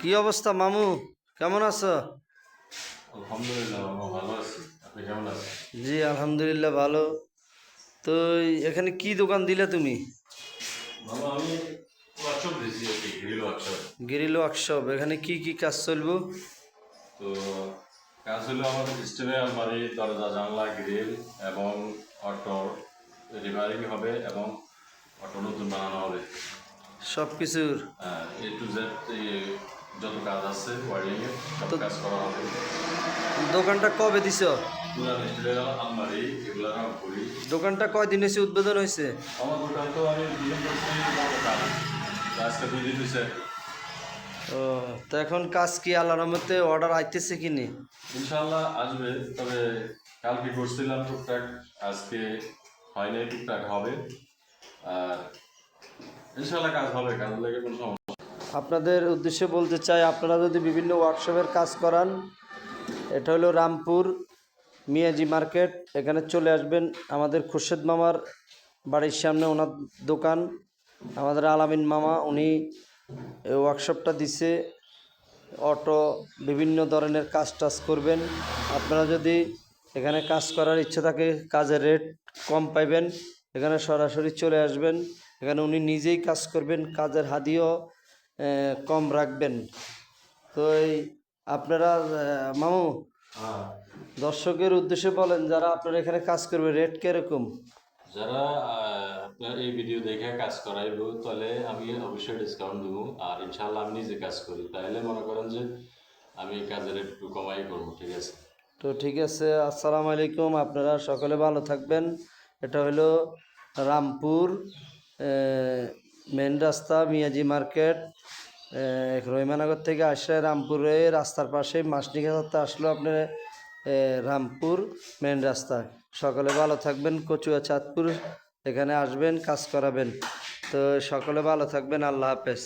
কি অবস্থা মামু, কেমন আছো? আলহামদুলিল্লাহ মামা, ভালো আছি। আপনি কেমন আছেন? জি আলহামদুলিল্লাহ ভালো। তো এখানে কি দোকান দিলে তুমি? মামা আমি ওয়ার্কশপ দিয়েছি আর কি, গ্রিল ওয়ার্কশপ। গ্রিল ওয়ার্কশপ, এখানে কি কি কাজ চলবো? তো কাজ হলো আমাদের স্টোরে আলমারি, দরজা, জানলা, গ্রিল এবং অটো রিপেয়ারিং হবে এবং অটো নতুন বানানো হবে। সব কিছুর? এ টু জেড যত কাজ আছে ওয়ারিংয়ের সব তো কাজ করা হবে। দোকানটা কবে দিছো? পুরান স্টোরের আলমারি এগুলো রং করি। দোকানটা কয়দিন হয়েছে উদ্বোধন হয়েছে? আমার দোকান তো আমি দুজন করছি গতকাল, তো আজকে 2 দিন হয়েছে। ও, তো এখন কাজ কি আল্লাহর রহমতে অর্ডার আইতেছে কি নি? ইনশাল্লাহ আসবে, তবে কালকে করছিলাম টুকটাক, আজকে হয় নাই, টুকটাক হবে। আর ইনশাল্লাহ কাজ হবে, কাজ লেগে কোনো সমস্যা। আপনাদের উদ্দেশ্যে বলতে চাই, আপনারা যদি বিভিন্ন ওয়ার্কশপের কাজ করান, এটা হলো রামপুর মিয়াজি মার্কেট, এখানে চলে আসবেন। আমাদের খুরশেদ মামার বাড়ির সামনে ওনার দোকান। আমাদের আলামিন মামা উনি ওয়ার্কশপটা দিছে, অটো বিভিন্ন ধরনের কাজ টাজ করবেন। আপনারা যদি এখানে কাজ করার ইচ্ছা থাকে, কাজের রেট কম পাইবেন, এখানে সরাসরি চলে আসবেন। এখানে উনি নিজেই কাজ করবেন, কাজের হাদিও কম রাখবেন। তো এই আপনারা মামু, হ্যাঁ, দর্শকের উদ্দেশ্যে বলেন যারা আপনারা এখানে কাজ করবে, রেট কিরকম? যারা আপনার এই ভিডিও দেখে কাজ করাইব তাহলে আমি অবশ্যই ডিসকাউন্ট দেবো। আর ইনশাল্লাহ আমি নিজে কাজ করি, তাহলে মনে করেন যে আমি কাজের একটু কমাই করবো, ঠিক আছে? তো ঠিক আছে, আসসালামু আলাইকুম, আপনারা সকলে ভালো থাকবেন। এটা হলো রামপুর মেন রাস্তা, মিয়াজি মার্কেট। রহিমানগর থেকে আসলে রামপুরে রাস্তার পাশে মাসনিকাতে আসলো আপনার রামপুর মেন রাস্তা। সকলে ভালো থাকবেন, কচুয়া চাঁদপুর এখানে আসবেন, কাজ করাবেন। তো সকলে ভালো থাকবেন, আল্লাহ হাফেজ।